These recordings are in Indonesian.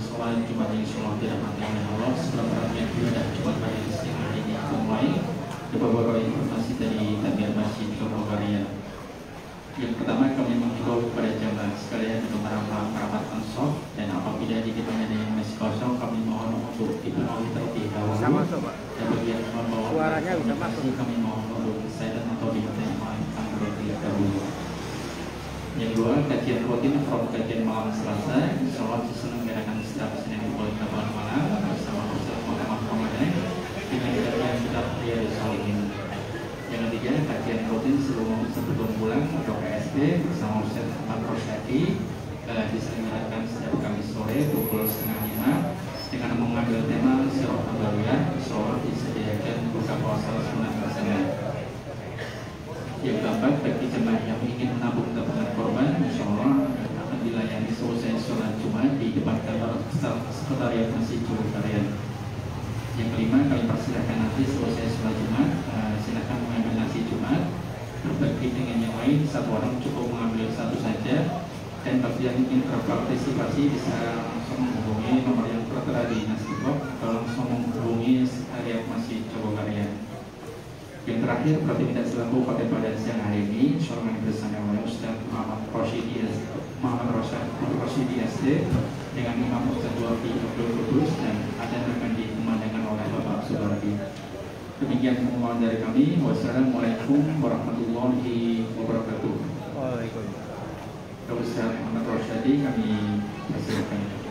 sholat Jumat yang sholat dirahmati oleh Allah. Sebelum perhatian ibadah Jumat pada siang hari ini dimulai, ada beberapa informasi dari takbir masjid Bulgaria. Yang pertama, kami menghimbau kepada jamaah sekalian untuk merapat ansor, dan apabila di depannya ada yang masih kosong, kami mohon untuk dipenuhi terlebih dahulu. Dan bagi yang membawa suaranya udah masuk, kami mohon untuk silent atau dimatiin terlebih dahulu. Yang kedua, kajian rutin from kajian malam Selasa, insyaallah diselenggarakan setiap Senin mulai 8 malam bersama Ustaz Muhammad Ramadan dengan kajian kitab Riyadhus Shalihin. Yang ketiga, kajian rutin sebelum pulang atau KSD bersama Ustaz Muhammad Rosyadi diselenggarakan setiap Kamis sore pukul 4:30 dengan mengambil tema Sirah Nabawiyyah. Insyaallah disediakan buka puasa sunat bersama. Yang keempat, bagi jemaah yang ingin menabung tabungan korban, insyaallah akan dilayani selesai sholat Jumat di depan kantor sekretariat Masjid Bulgaria. Yang kelima, kami persilahkan nanti selesai sholat Jumat, silakan mengambil nasi Jumat. Berbagi dengan yang lain, satu orang cukup mengambil satu saja. Dan bagi yang ingin berpartisipasi bisa langsung menghubungi nomor yang tertera di nasi box atau langsung menghubungi sekretariat Masjid Bulgaria. Yang terakhir, seperti tidak selaku pada siang hari ini, insyaallah bersama oleh Ustaz Muhammad Rosyidi SD dengan Imam Ustaz Wafi Abdul Kudus, dan ada yang akan dikumandangkan oleh Bapak Subardi. Demikian pengumuman dari kami. Wassalamualaikum warahmatullahi wabarakatuh. Waalaikumsalam. Ustaz Muhammad Rosyidi, kami persilakan.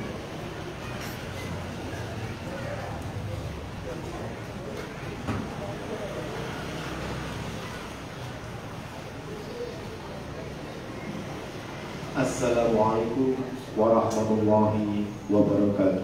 Assalamualaikum warahmatullahi wabarakatuh.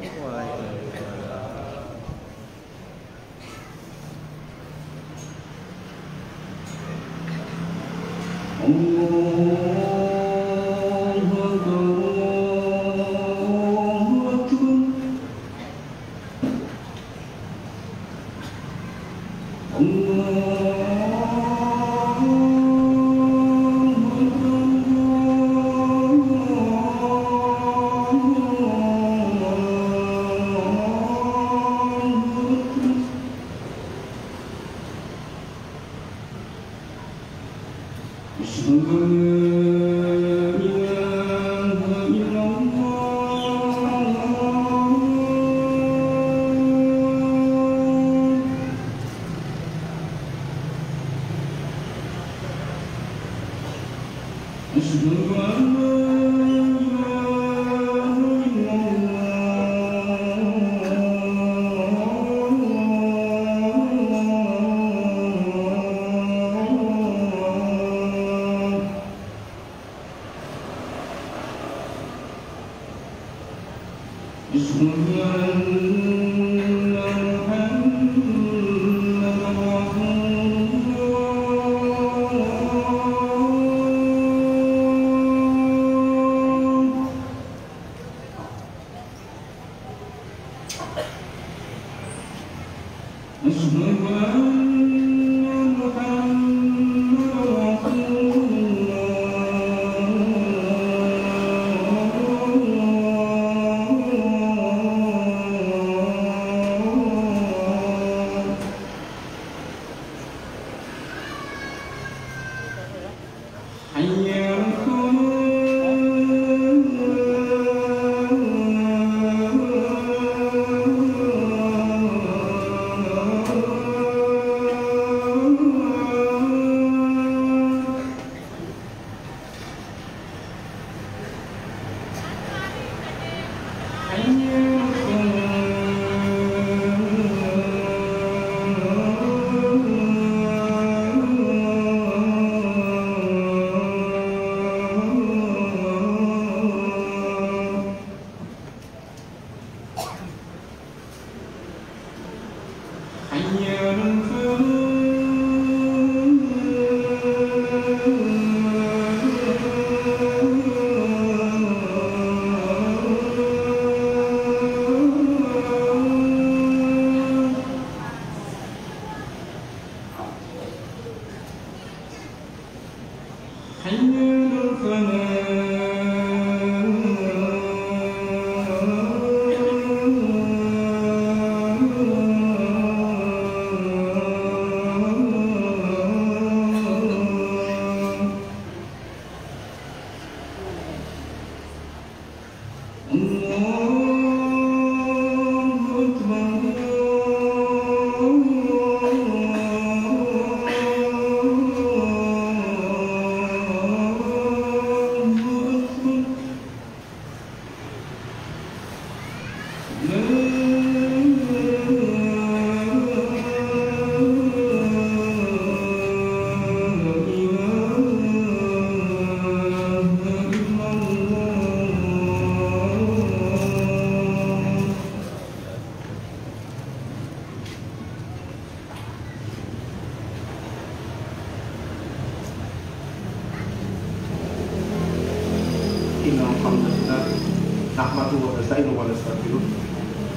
نحمده ونستعينه ونستغفره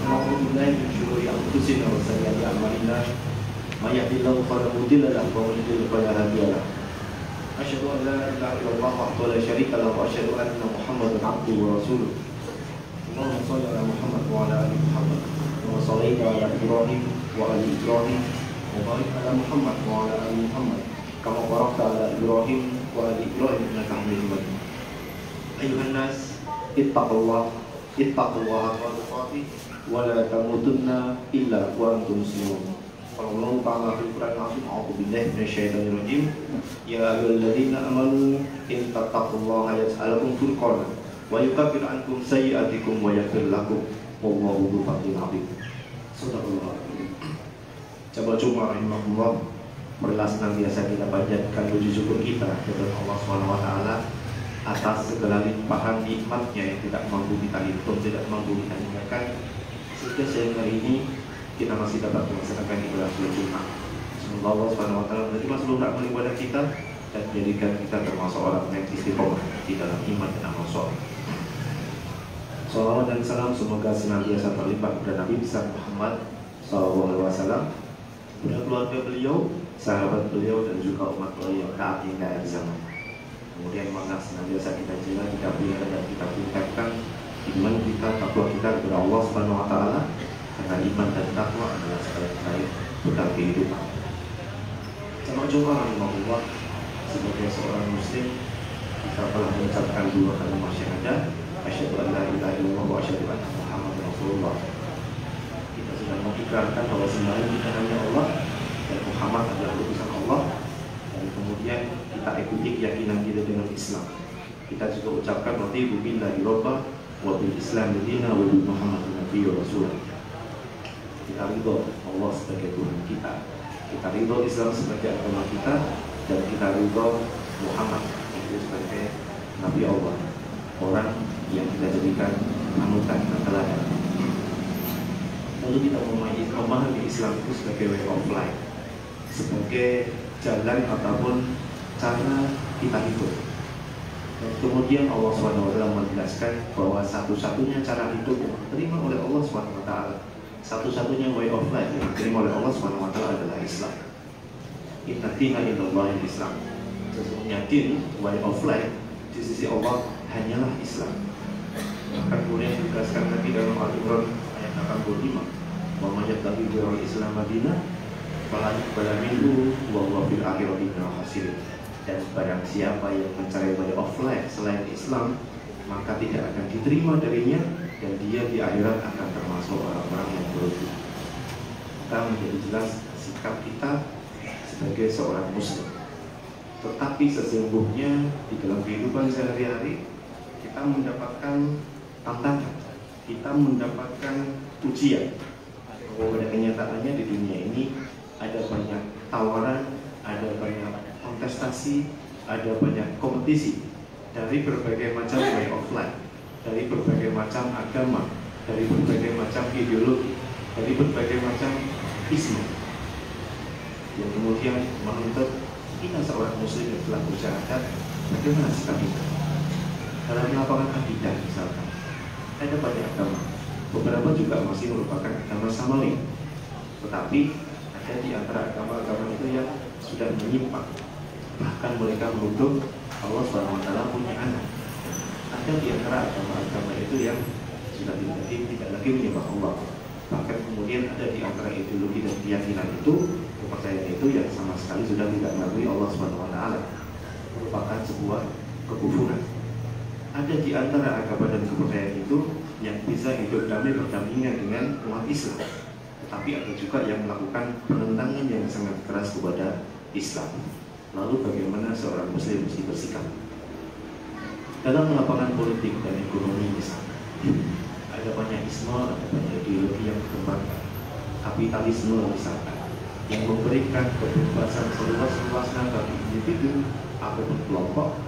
ونعوذ بالله من شرور انفسنا وسيئات اعمالنا من يهده الله فلا مضل له ومن يضلل فلا هادي له اشهد ان لا اله الا الله وحده لا شريك له واشهد ان محمدا عبده ورسوله اللهم صل على محمد وعلى ال محمد كما صليت على ابراهيم وعلى ابراهيم وبارك على محمد وعلى ال محمد كما باركت على ابراهيم وعلى ابراهيم انك حميد مجيد ايها الناس ittaqullah haqqa tuqatih wa la tamutunna illa wa antum muslimun. Allah Ta'ala fil Qur'an al-Azim, a'udzu billahi minasyaitonir rajim. Ya ayyuhalladzina amanu in tattaqullaha yaj'al lakum furqana wa yukaffir ankum sayyi'atikum wa yaghfir lakum wallahu dzul fadlin 'adzim. Sadaqallahu alazim. Jamaah Jumat rahimahullah, marilah senantiasa kita panjatkan puji syukur kita kepada Allah Subhanahu wa taala atas segala limpahan nikmatnya yang tidak mampu kita hitung, tidak mampu kita hindarkan, sehingga siang hari ini kita masih dapat melaksanakan ibadah sholat Jumat. Semoga Allah Subhanahu wa taala menerima seluruh amal ibadah kita dan menjadikan kita termasuk orang yang istiqomah di dalam iman dan amal saleh. Salawat dan salam semoga senantiasa terlimpah kepada Nabi besar Muhammad SAW, kepada keluarga beliau, sahabat beliau, dan juga umat beliau yang taat hingga akhir zaman. Kemudian maka senantiasa kita jaga, kita pelihara dan kita tingkatkan iman kita, takwa kita kepada Allah Subhanahu wa taala, karena iman dan takwa adalah sekali-kali bekal kehidupan. Jamaah Jumat rahimahullah, sebagai seorang muslim kita telah mengucapkan dua kalimat syahadat, asyhadu an la ilaha illallah wa asyhadu anna Muhammadar Rasulullah. Kita sudah mengikrarkan bahwa sembahyang kita hanya Allah dan Muhammad adalah utusan Allah. Dan kemudian kita ikuti keyakinan kita dengan Islam. Kita juga ucapkan raditu billahi robba wa bil Islam dina wa bi Muhammadin nabiyyu rasul. Kita ridho Allah sebagai Tuhan kita. Kita ridho Islam sebagai agama kita, dan kita ridho Muhammad itu sebagai Nabi Allah, orang yang kita jadikan panutan dan teladan. Lalu kita memahami Islam itu sebagai way of life, sebagai jalan ataupun cara kita hidup. Dan kemudian Allah SWT menjelaskan bahwa satu-satunya cara hidup yang diterima oleh Allah SWT, satu-satunya way of life yang diterima oleh Allah SWT adalah Islam. Inna dina indallahi Islam. Sesungguhnya din, way of life di sisi Allah hanyalah Islam. Maka kemudian ditegaskan lagi dalam Al-Imran ayat 85, wa may yattaqi ghairal Islam madinah falani pada minggu wa fil akhirati minal khasirin. Dan barang siapa yang mencari way of life selain Islam, maka tidak akan diterima darinya, dan dia di akhirat akan termasuk orang-orang yang merugi. Kita menjadi jelas sikap kita sebagai seorang muslim. Tetapi sesungguhnya di dalam kehidupan sehari-hari kita mendapatkan tantangan, kita mendapatkan ujian. Pada kenyataannya di dunia ini ada banyak tawaran, ada banyak kontestasi, ada banyak kompetisi dari berbagai macam way of life, dari berbagai macam agama, dari berbagai macam ideologi, dari berbagai macam isme, yang kemudian menuntut kita seorang muslim yang telah bersyahadat, bagaimana sikap kita dalam melakukan akidah. Misalkan ada banyak agama, beberapa juga masih merupakan agama samawi, tetapi ada di antara agama-agama itu yang sudah menyimpang. Bahkan mereka menuduh Allah SWT punya anak. Ada di antara agama-agama itu yang sudah tidak lagi menyembah Allah. Bahkan kemudian ada di antara ideologi dan keyakinan itu, kepercayaan itu yang sama sekali sudah tidak mengakui Allah SWT, merupakan sebuah kekufuran. Ada di antara agama dan kepercayaan itu yang bisa hidup damai berdampingan dengan umat Islam, tetapi ada juga yang melakukan penentangan yang sangat keras kepada Islam. Lalu bagaimana seorang muslim mesti bersikap dalam lapangan politik dan ekonomi? Misalnya ada banyak isma, ada banyak ideologi yang dikembangkan, kapitalisme misalkan, yang memberikan kebebasan seluas-luasnya bagi individu ataupun kelompok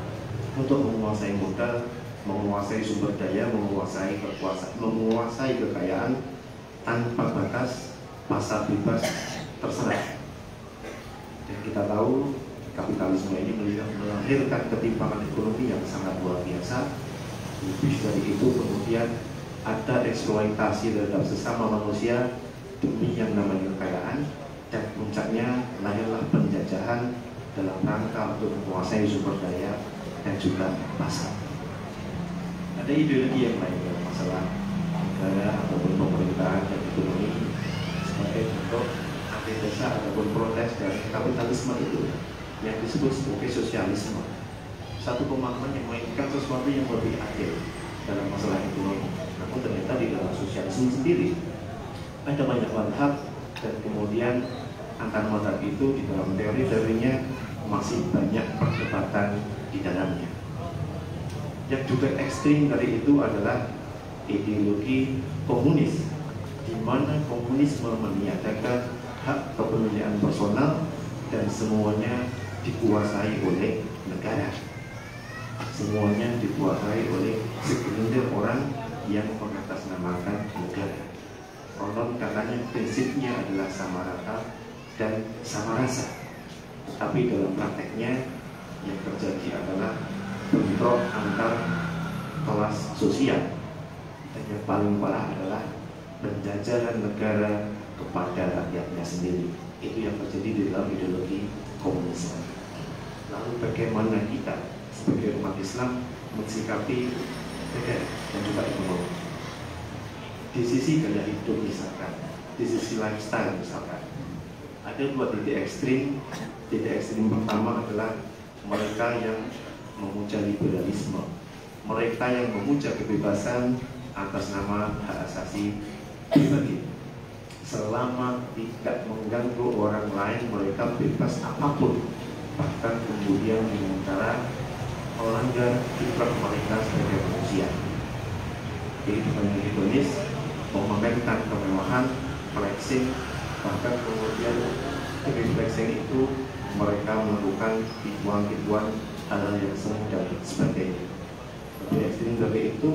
untuk menguasai modal, menguasai sumber daya, menguasai kekuasaan, menguasai kekayaan tanpa batas, pasar bebas, terserah. Dan kita tahu kapitalisme ini melahirkan ketimpangan ekonomi yang sangat luar biasa. Lebih dari itu kemudian ada eksploitasi terhadap sesama manusia demi yang namanya kekayaan, dan puncaknya lahirlah penjajahan dalam rangka untuk menguasai sumber daya dan juga pasar. Ada ideologi yang lain dalam masalah negara ataupun pemerintahan dan ekonomi sebagai bentuk antitesa ataupun protes dari kapitalisme itu yang disebut sebagai sosialisme. Satu pemahaman yang menginginkan sesuatu yang lebih adil dalam masalah ekonomi. Namun ternyata di dalam sosialisme sendiri ada banyak madhab, dan kemudian antar madhab itu di dalam teori-teorinya masih banyak perdebatan di dalamnya. Yang juga ekstrim dari itu adalah ideologi komunis, di mana komunisme meniadakan hak kepemilikan personal dan semuanya dikuasai oleh negara. Semuanya dikuasai oleh segelintir orang yang mengatasnamakan negara. Konon katanya prinsipnya adalah sama rata dan sama rasa, tapi dalam prakteknya yang terjadi adalah bentrok antar kelas sosial, dan yang paling parah adalah penjajahan negara kepada rakyatnya sendiri. Itu yang terjadi di dalam ideologi komunisme. Lalu bagaimana kita sebagai umat Islam mensikapi negara dan juga ekonomi? Di sisi gaya hidup misalkan, di sisi lifestyle misalkan, ada dua titik ekstrim. Titik ekstrim pertama adalah mereka yang memuja liberalisme, mereka yang memuja kebebasan atas nama hak asasi pribadi. Selama tidak mengganggu orang lain, mereka bebas apapun, bahkan kemudian dengan cara melanggar fitrah mereka sebagai manusia. Jadi bukan hedonis, memamerkan kemewahan, flexing, bahkan kemudian dari flexing itu mereka melakukan ritual-ritual hal yang semu dan sebagainya. Lebih ekstrim dari itu,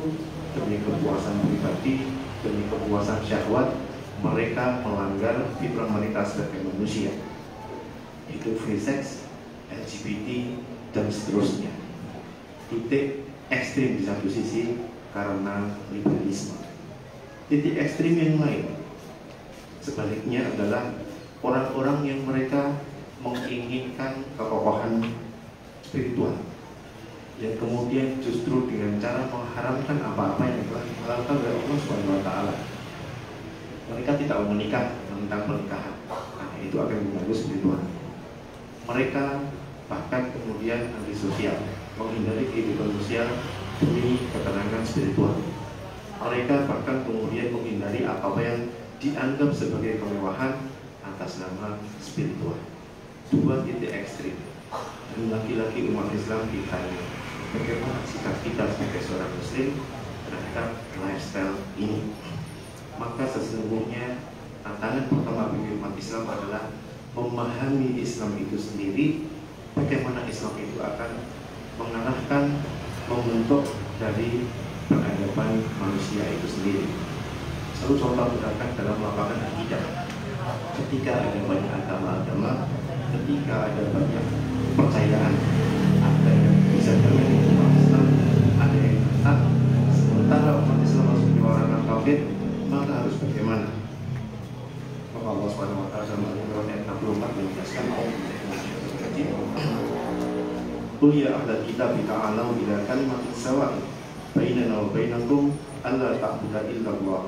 demi kepuasan pribadi, demi kepuasan syahwat, mereka melanggar fitrah mereka sebagai manusia. Itu free sex, LGBT, dan seterusnya. Titik ekstrim di satu sisi karena liberalisme. Titik ekstrim yang lain sebaliknya adalah orang-orang yang mereka menginginkan kekokohan spiritual, yang kemudian justru dengan cara mengharamkan apa-apa yang telah dihalalkan oleh Allah Subhanahu wa Ta'ala. Mereka tidak mau menikah, tentang pernikahan, nah, itu akan mengganggu spiritual. Mereka bahkan kemudian antisosial, menghindari kehidupan sosial demi ketenangan spiritual. Mereka bahkan kemudian menghindari apa yang dianggap sebagai kemewahan atas nama spiritual. Dua titik ekstrim. Dan lagi-lagi umat Islam ditanya, bagaimana sikap kita sebagai seorang muslim terhadap lifestyle ini? Maka sesungguhnya tantangan pertama bagi umat Islam adalah memahami Islam itu sendiri, bagaimana Islam itu akan mengarahkan, membentuk dari peradaban manusia itu sendiri. Selalu contoh misalkan dalam lapangan akidah, ketika ada banyak agama-agama, ketika ada banyak kepercayaan, ada yang bisa terjadi umat Islam, ada yang tetap, sementara umat Islam masuk di orang kafir, maka harus bagaimana? Maka Allah SWT dalam Al-Quran ayat 64 menjelaskan, Qul ya ahlal kitab ta'alau ila kalimatin sawa'i bainana wa bainakum alla ta'budu illa Allah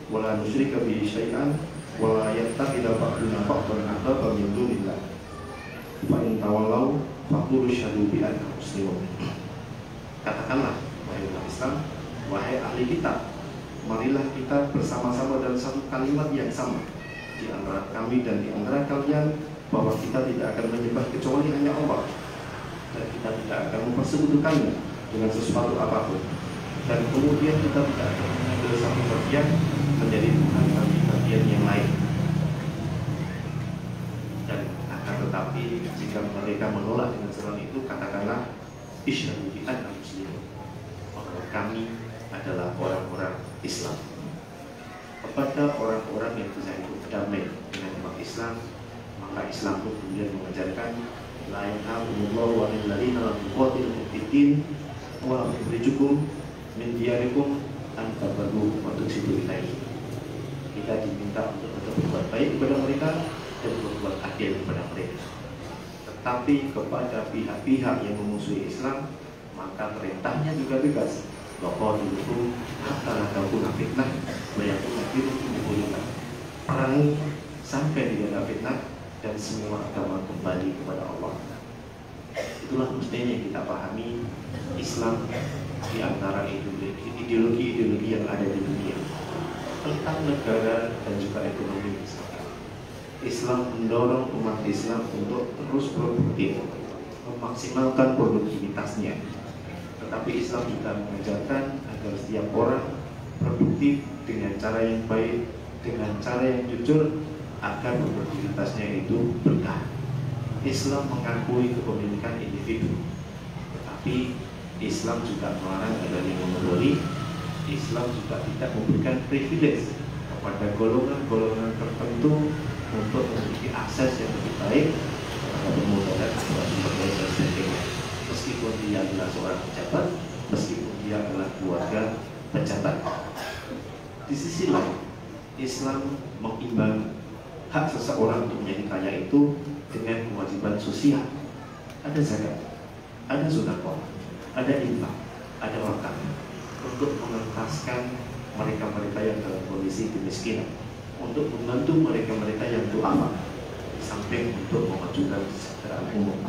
wa la nusyrika bihi syai'an wa la yattakhidha ba'duna ba'dan arbaban min dunillah fa in tawallaw faqulu syahadu bi anna muslimun. Katakanlah wahai umat Islam, wahai ahli kitab, marilah kita bersama-sama dalam satu kalimat yang sama di antara kami dan di antara kalian, bahwa kita tidak akan menyembah kecuali hanya Allah, dan kita tidak akan mempersekutukannya dengan sesuatu apapun, dan kemudian kita tidak akan mengambil satu bagian menjadi Tuhan kemudian yang lain. Dan akan tetapi jika mereka menolak dengan seruan itu, katakanlah isyhadu bi anna muslimun, maka kami adalah orang-orang Islam. Kepada orang-orang yang bisa hidup damai dengan umat Islam, maka Islam pun kemudian mengajarkan la yanhaqumullahu 'anil ladzina lam yuqatilukum fid din wa lam yukhrijukum min diyarikum an tabarru wa tuqsitu ilaihi. Kita diminta untuk berbuat baik kepada mereka dan berbuat adil kepada mereka. Tetapi kepada pihak-pihak yang memusuhi Islam, maka perintahnya juga tegas. Waqatiluhum hatta la takuna fitnah wa yakuna dinu kulluhu. Perangi sampai tidak ada fitnah dan semua agama kembali kepada Allah. Itulah mestinya kita pahami Islam di antara ideologi-ideologi yang ada di dunia tentang negara dan juga ekonomi Islam. Islam mendorong umat Islam untuk terus produktif, memaksimalkan produktivitasnya. Tetapi Islam juga mengajarkan agar setiap orang produktif dengan cara yang baik, dengan cara yang jujur, agar produktivitasnya itu berkah. Islam mengakui kepemilikan individu, tetapi Islam juga melarang adanya monopoli. Islam juga tidak memberikan privilege kepada golongan-golongan tertentu untuk memiliki akses yang lebih baik terhadap permodalan sumber daya dan sebagainya. Meskipun dia adalah seorang pejabat, meskipun dia adalah keluarga pejabat. Di sisi lain, Islam mengimbang hak seseorang untuk menjadi kaya itu dengan kewajiban sosial. Ada zakat, ada sedekah, ada infak, ada wakaf, untuk mengentaskan mereka-mereka yang dalam kondisi kemiskinan, untuk membantu mereka-mereka yang duafa, di samping untuk memajukan kesejahteraan umum.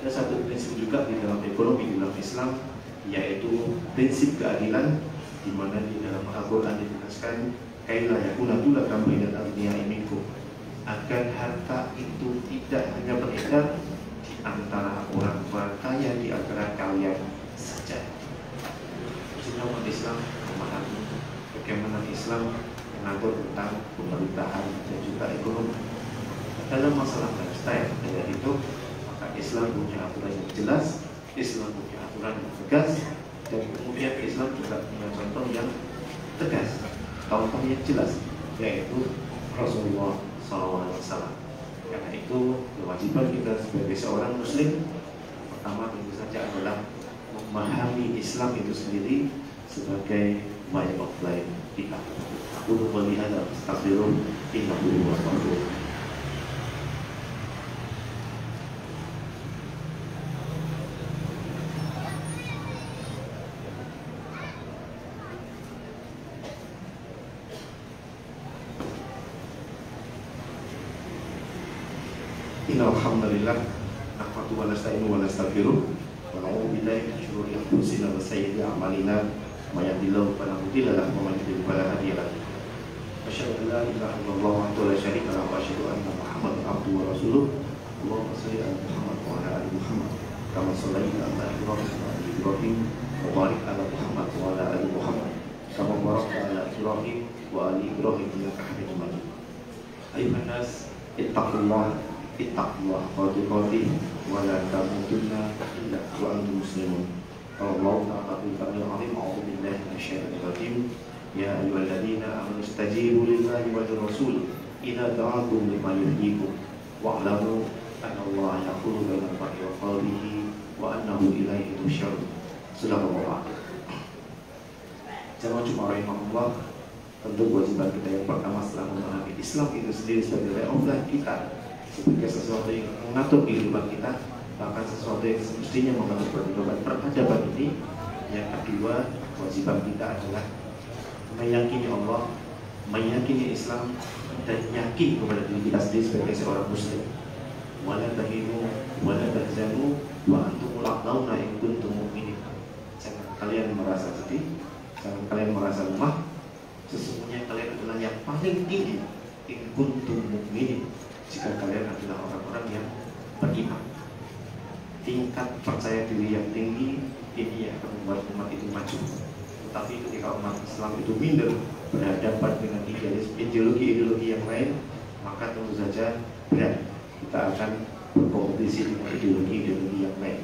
Ada satu prinsip juga di dalam ekonomi di dalam Islam, yaitu prinsip keadilan, di mana di dalam Al-Quran ditegaskan kaila yakuna dulatan bainal aghniyai minkum, agar harta itu tidak hanya beredar di antara orang kaya di antara kalian saja. Maksudnya umat Islam memahami bagaimana Islam mengatur tentang pemerintahan dan juga ekonomi. Dalam masalah lifestyle dengan itu, maka Islam punya aturan yang jelas, Islam punya aturan yang tegas, dan kemudian Islam juga punya contoh yang tegas, contoh yang jelas, yaitu Rasulullah SAW. Karena itu kewajiban kita sebagai seorang Muslim pertama tentu saja adalah memahami Islam itu sendiri sebagai way of life kita. Aku melihat astagfirullah innahu huwal ghafur. Innal hamdalillah nahmaduhu wa nasta'inuhu wa nastaghfiruh wa na'udzu billahi min shururi anfusina wa sayyiati a'malina may yahdihillahu fala mudilla lahu wa may yudlil fala hadiya lahu. Asyhadu an la ilaha illallah wahdahu la syarika lahu wa asyhadu anna Muhammadan abduhu wa rasuluh. Allahumma shalli ala Muhammad wa ala ali Muhammad kama shallaita ala Ibrahim wa ala ali Ibrahim wa barik ala Muhammad wa ala ali Muhammad kama barakta ala Ibrahim wa ali Ibrahim innaka Hamidum Majid. Ayuhan nas ittaqullah ittaqullah wa tuqatih wa la tamutunna illa wa antum muslimun. Allah ta'ala bil-Qur'anil 'azim. A'udzu billahi minasyaitonir rajim. Ya ayyuhalladzina amanu istajibu lillahi wa lirrasul idza da'akum lima yuhyikum wa'lamu anna Allah yaqulu bainal mar'i wa qalbihi wa annahu ilaihi tusyarun. Subhanallah. Jamaah Jumat rahimahullah, tentu kewajiban kita yang pertama setelah memahami Islam itu sendiri sebagai way of life kita, sebagai sesuatu yang mengatur kehidupan kita, bahkan sesuatu yang semestinya mengatur kehidupan peradaban ini. Yang kedua, kewajiban kita adalah meyakini Allah, meyakini Islam, dan yakin kepada diri kita sendiri sebagai seorang Muslim. Wala tahinu, wala tahzanu, wa antumul a'launa in kuntum mu'minin. Jangan kalian merasa sedih, jangan kalian merasa lemah. Sesungguhnya kalian adalah yang paling tinggi in kuntum mu'minin, jika kalian adalah orang-orang yang beriman. Tingkat percaya diri yang tinggi ini yang akan membuat umat itu maju. Tetapi ketika umat Islam itu minder, berhadapan dengan ideologi yang lain, maka tentu saja berat kita akan berkompetisi dengan ideologi yang lain.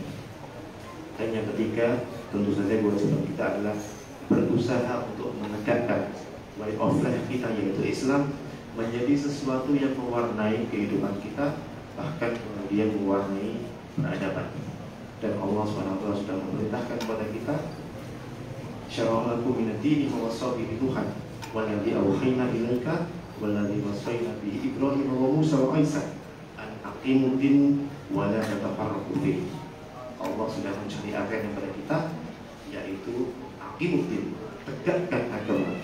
Dan yang ketiga, tentu saja kewajiban kita adalah berusaha untuk menegakkan way of life kita, yaitu Islam, menjadi sesuatu yang mewarnai kehidupan kita, bahkan kemudian mewarnai peradaban. Dan Allah SWT sudah memerintahkan kepada kita, syara'a lakum minad dini ma wassa bihi Nuhan walladzi awhayna ilaika walladzi wassayna bihi Ibrahim wa Musa wa Isa an aqimud din wa la tatafarraqu fihi. Allah sudah mensyariatkan kepada kita, yaitu aqimud din, tegakkan agama,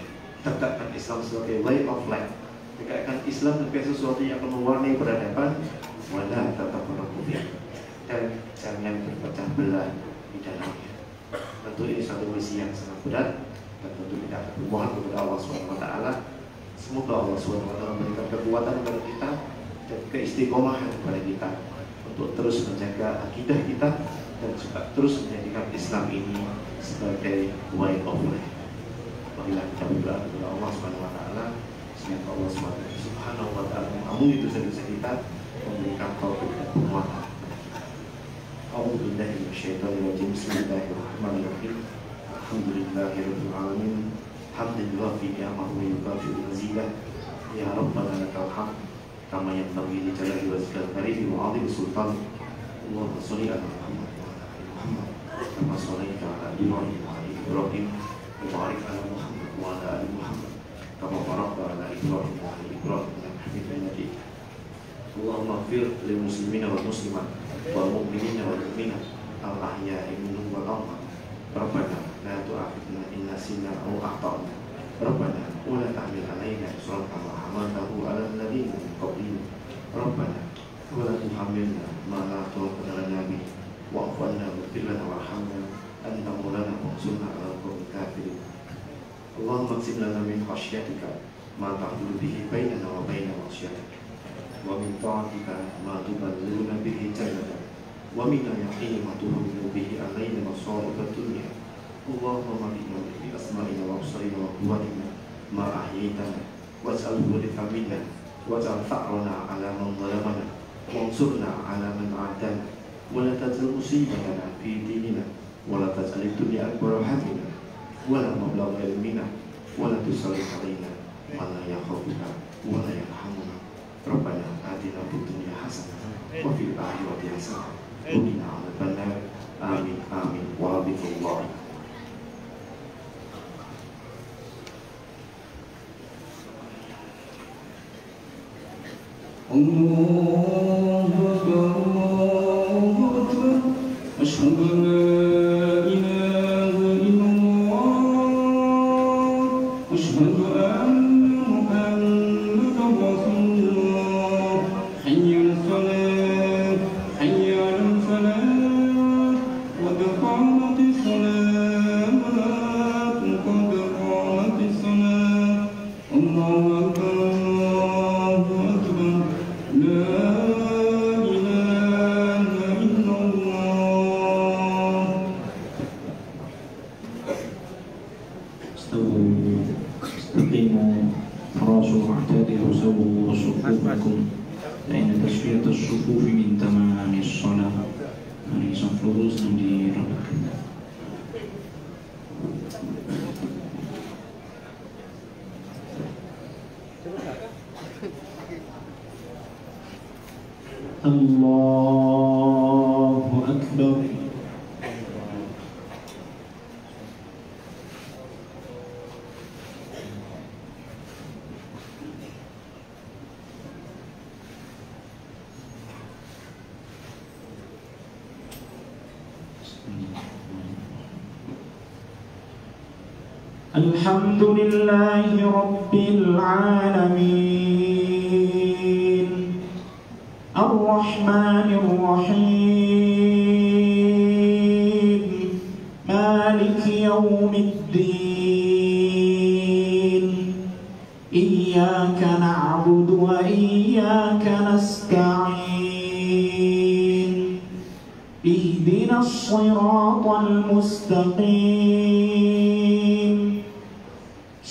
tegakkan Islam sebagai way of life, tegakkan Islam sebagai sesuatu yang akan mewarnai peradaban, wa la tatafarraqu fihi, dan jangan berpecah belah di dalamnya. Tentu ini satu misi yang sangat berat, dan tentu kita akan bermohon kepada Allah SWT. Semoga Allah SWT memberikan kekuatan kepada kita dan keistiqomahan kepada kita untuk terus menjaga akidah kita dan juga terus menjadikan Islam ini sebagai way of life. Marilah kita berdoa kepada Allah SWT, semoga Allah Subhanahu wa ta'ala mengampuni dosa-dosa kita, memberikan taufik dan penguatan. A'udzu billahi minasyaitonir rajim. Bismillahirrahmanirrahim. Alhamdulillahirabbil alamin. Hamdalillah fi ni'amahu wa yukafi'u mazidah. Ya Rabbana lakal hamd kama yanbaghi li jalali wajhikal karim wa 'azimi sultan. Allahumma shalli ala Muhammad wa ala ali Muhammad kama shallaita ala Ibrahim wa ala Ibrahim wa barik ala Muhammad wa ala ali Muhammad kama barakta ala Ibrahim wa ala Ibrahim innaka Hamidum Majid. Allahumma ighfir lil muslimina wal muslimat wal mu'minina wal mu'minat al ahya'i minhum wal amwat. Rabbana la tu'akhidhna in nasina aw akhtana. Rabbana wa la tahmil 'alaina isran kama hamaltahu 'alal ladzina min qablina. Rabbana wa la tuhammilna ma la taqata lana bihi wa'fu 'anna waghfir lana warhamna anta maulana wansurna 'alal qawmil kafirin. Allahumma qsim lana min khashyatika ma tahulu bihi bainana wa baina ma'syatika wa min ta'atika ma tuballighuna bihi jannata wa min al-yaqini ma tuhawwinu bihi 'alaina masa'ib ad-dunya. Allahumma inna bi asma'ina wa absarina wa quwwatina ma ahyaytana waj'alhu warithan minna waj'al fa'rana 'ala man zalamana wansurna 'ala man 'adana wa la taj'al musibatana fi dinina wa la taj'al ad-dunya akbar hammina wa la mablagha ilmina wa la tusallit 'alaina man la yakhafuka wa la yarhamuna. Rabbana atina fid dunya hasanah wa fil akhirati hasanah wa qina adzabannar. Amin amin wa billahi. Allahu Akbar, Allahu Akbar, asyhadu an la ilaha illallah, asyhadu anna Muhammadar Rasulullah. Hayya 'alal salat, hayya 'alal falah, qad qamatis salat, qad qamatis salat. Allahu Akbar. فإن تسوية الصفوف من تمام الصلاة. Mari saf lurus dan dirapatkan. Allahu Akbar. Alhamdulillahi Rabbil Alamin, Ar-Rahmanir Rahim, Maliki Yawmiddin. Iyyaka na'budu wa iyyaka nasta'in. Ihdinas siratal mustaqim.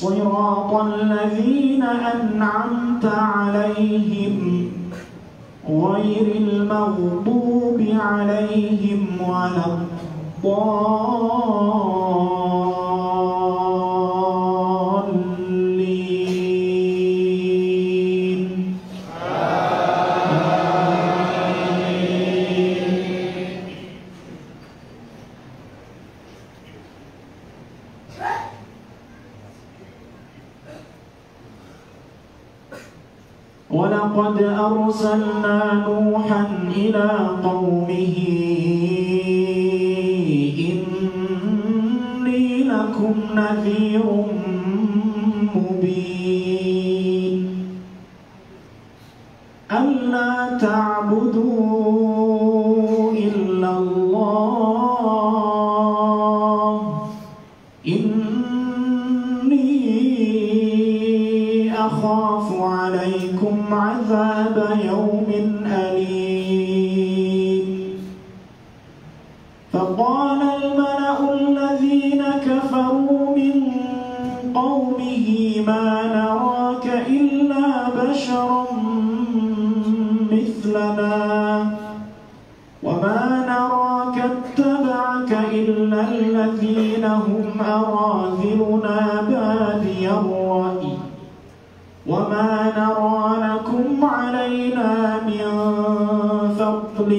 صراط الذين أنعمت عليهم غير المغضوب عليهم ولا الضالين. ولقد أرسلنا نوحا إلى قومه إني لكم نذير مبين ألا تعبدوا إلا الله إني أخاف عليكم عذاب يوم أليم. فقال الملأ الذين كفروا من قومه ما نراك إلا بشرا مثلنا وما نراك اتبعك إلا الذين هم أراذلنا بادي الرأي وما نرى لكم علينا من فضل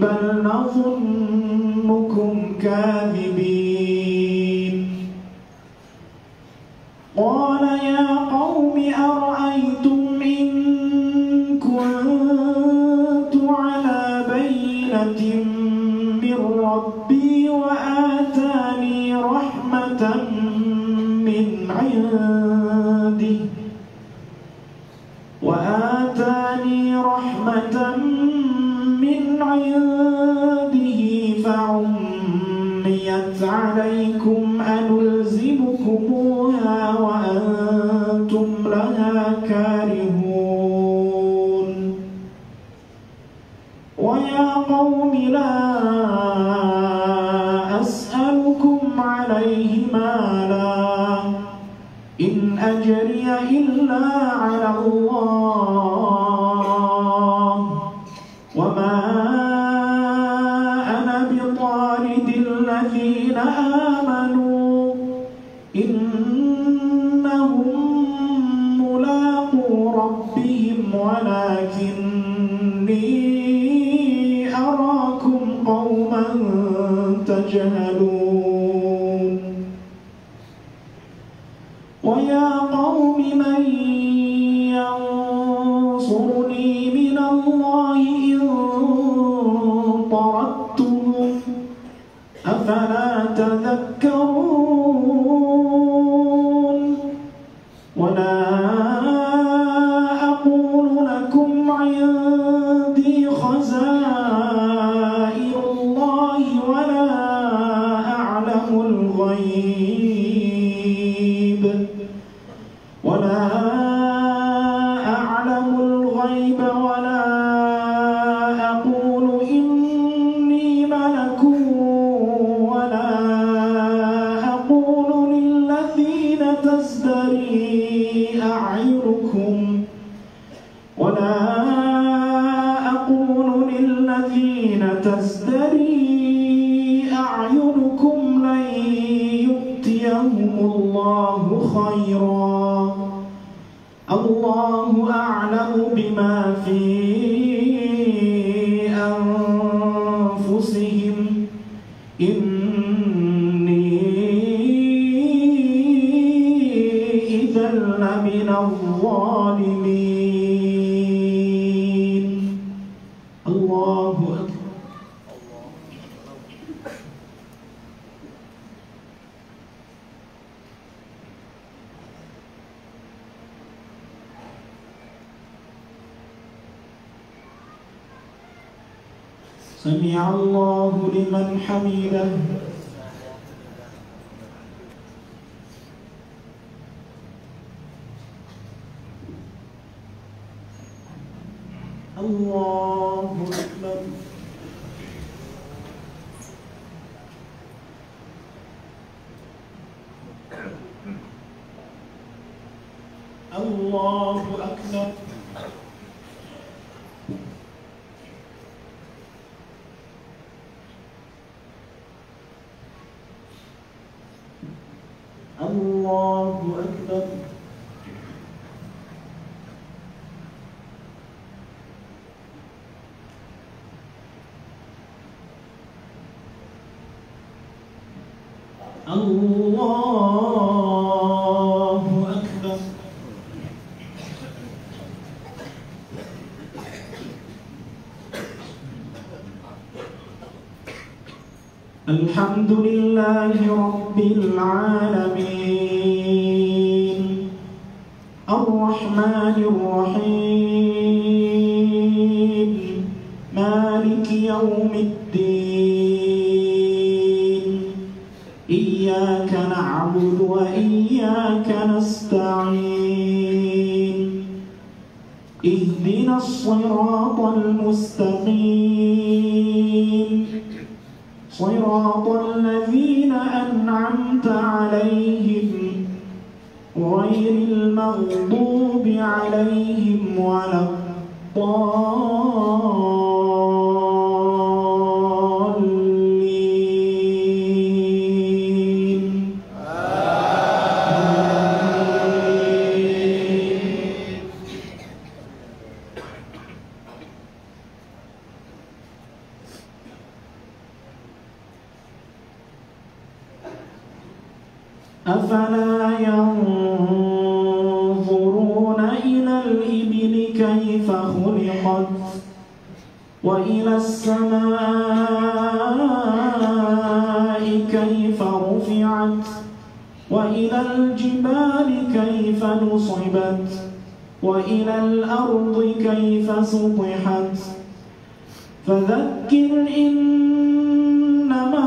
بل نظنكم كاذبين. قال يا قوم أرأيتم إن كنت على بينة من ربي وآتاني رحمة من عنده فعميت عليكم أنلزمكموها وأنتم لها كارهون. ويا قوم لا أسألكم عليه مالا إن أجري إلا على الله وما أنا بطارد الذين آمنوا إنهم ملاقو ربهم ولكني أراكم قوما تجهلون. ويا قوم من ينصرني من الله إن طردتهم أفلا تذكرون. ولا أقول لكم عندي خزائن الله ولا أعلم الغيب ولا أقول إني ملك ولا أقول للذين تزدري أعينكم لن يؤتيهم الله خيرا الله أعلم بما في أنفسهم إني إذا لمن الظالمين. الله أكبر. سمع الله لمن حمده. الله أكبر. الله أكبر. الله أكبر. الله أكبر. الحمد لله رب العالمين الرحمن الرحيم مالك يوم الدين إياك نعبد وإياك نستعين اهدنا الصراط المستقيم صراط الذين أنعمت عليهم غير المغضوب عليهم ولا الضالين. أفلا ينظرون إلى الإبل كيف خلقت وإلى السماء كيف رفعت وإلى الجبال كيف نصبت وإلى الأرض كيف سطحت فذكر إنما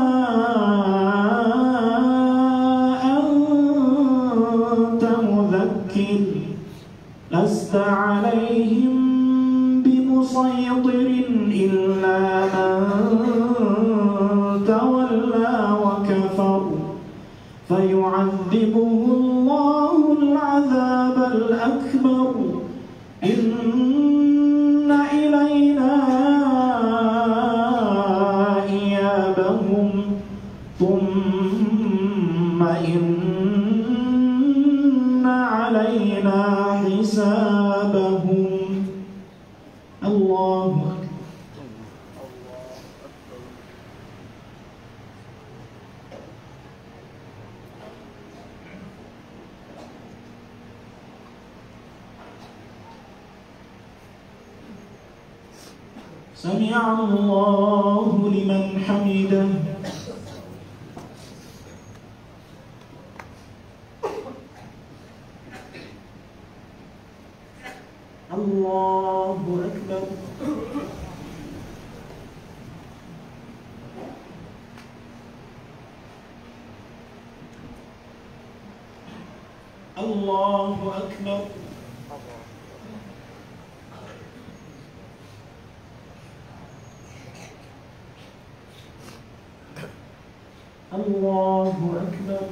لست عليهم بمسيطر إلا من تولى وكفر فيعذبه الله العذاب الأكبر إن إلينا إيابهم ثم إن علينا حسابهم. الله أكبر. سمع الله لمن حمده. الله أكبر. الله أكبر. الله أكبر.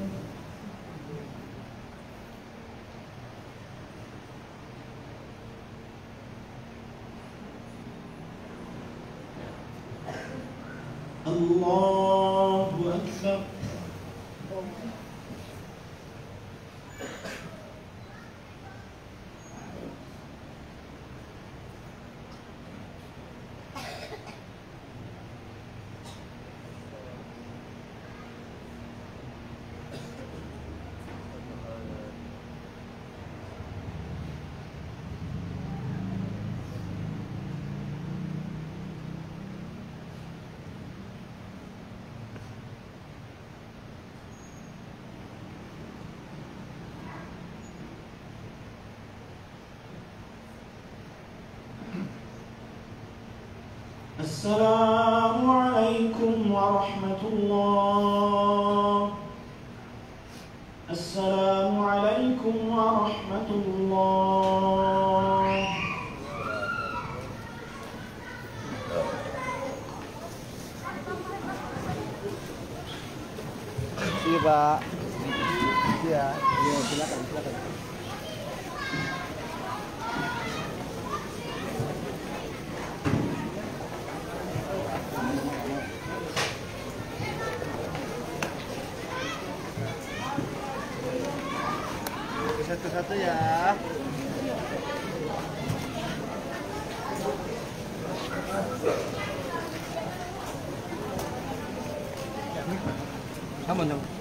الله أكبر. السلام عليكم ورحمة الله. السلام عليكم ورحمة الله. Iya Pak. Iya, silakan. ya. Kamu dong.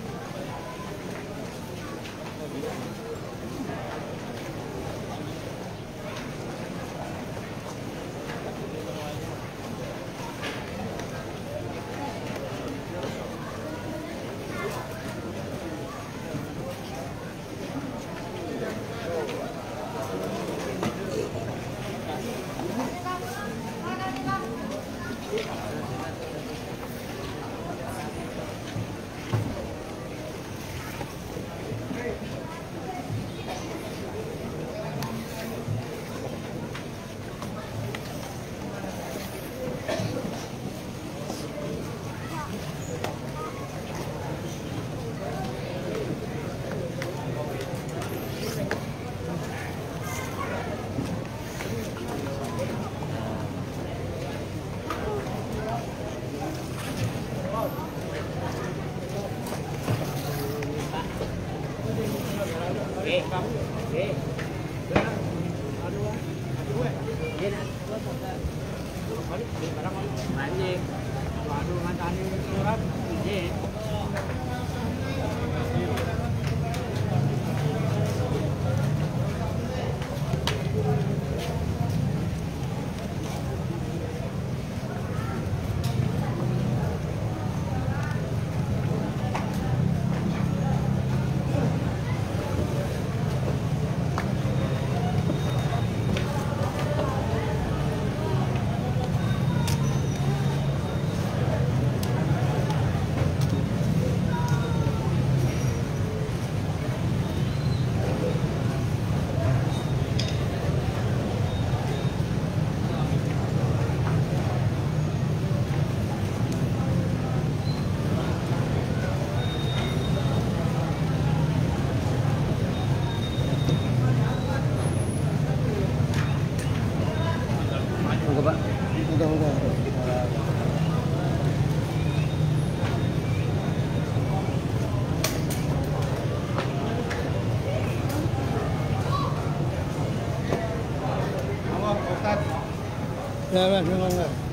Ya, Mas, memang.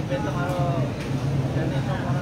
besok kalau